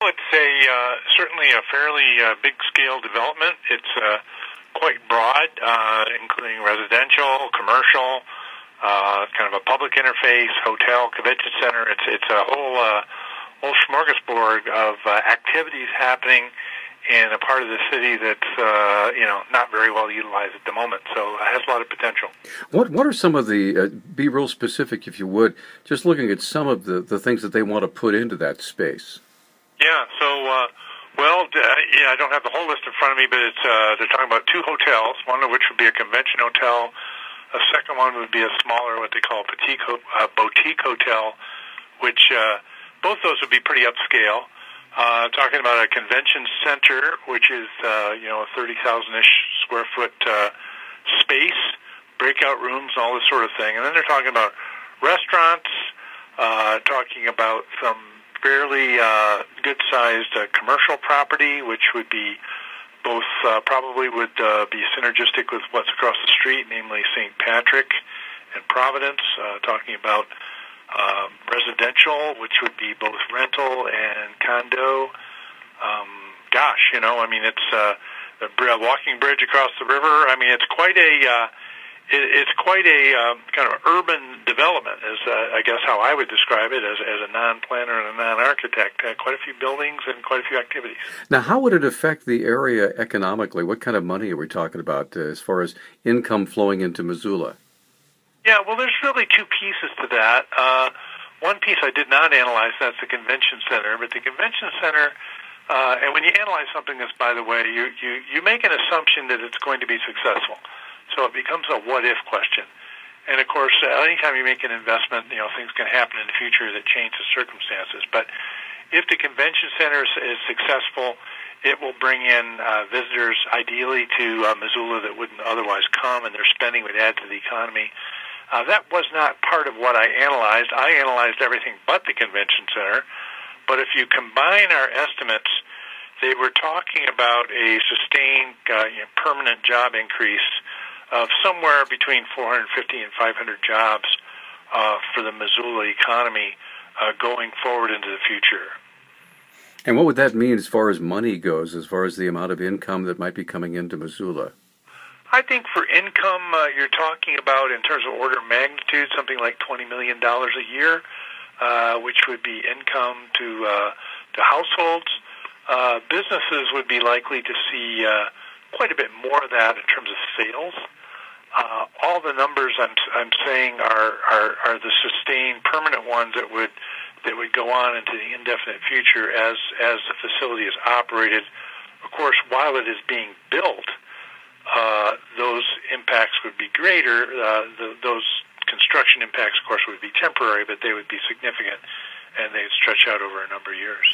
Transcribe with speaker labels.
Speaker 1: It's certainly a fairly big-scale development. It's quite broad, including residential, commercial, kind of a public interface, hotel, convention center. It's a whole smorgasbord of activities happening in a part of the city that's not very well utilized at the moment. So it has a lot of potential.
Speaker 2: What are some of the be real specific, if you would, just looking at some of the things that they want to put into that space?
Speaker 1: Yeah, so, I don't have the whole list in front of me, but they're talking about two hotels, one of which would be a convention hotel. A second one would be a smaller, what they call boutique hotel, which both those would be pretty upscale. Talking about a convention center, which is, a 30,000-ish square foot space, breakout rooms, all this sort of thing. And then they're talking about restaurants, talking about some fairly good-sized commercial property, which would be both probably would be synergistic with what's across the street, namely St. Patrick and Providence. Talking about residential, which would be both rental and condo. It's a walking bridge across the river. I mean, it's quite a kind of urban development, is I guess how I would describe it as a non-planner and a non-architect. Quite a few buildings and quite a few activities.
Speaker 2: Now, how would it affect the area economically? What kind of money are we talking about as far as income flowing into Missoula?
Speaker 1: Yeah, well, there's really two pieces to that. One piece I did not analyze, that's the convention center. But the convention center, and when you analyze something that's, by the way, you make an assumption that it's going to be successful. So it becomes a what-if question. And, of course, anytime you make an investment, things can happen in the future that change the circumstances. But if the convention center is successful, it will bring in visitors, ideally, to Missoula that wouldn't otherwise come, and their spending would add to the economy. That was not part of what I analyzed. I analyzed everything but the convention center. But if you combine our estimates, they were talking about a sustained permanent job increase of somewhere between 450 and 500 jobs for the Missoula economy going forward into the future.
Speaker 2: And what would that mean as far as money goes, as far as the amount of income that might be coming into Missoula?
Speaker 1: I think for income, you're talking about, in terms of order of magnitude, something like $20 million a year, which would be income to households. Businesses would be likely to see quite a bit more of that in terms of sales. All the numbers I'm saying are the sustained permanent ones that would go on into the indefinite future as the facility is operated. Of course, while it is being built, those impacts would be greater. Those construction impacts, of course, would be temporary, but they would be significant, and they'd stretch out over a number of years.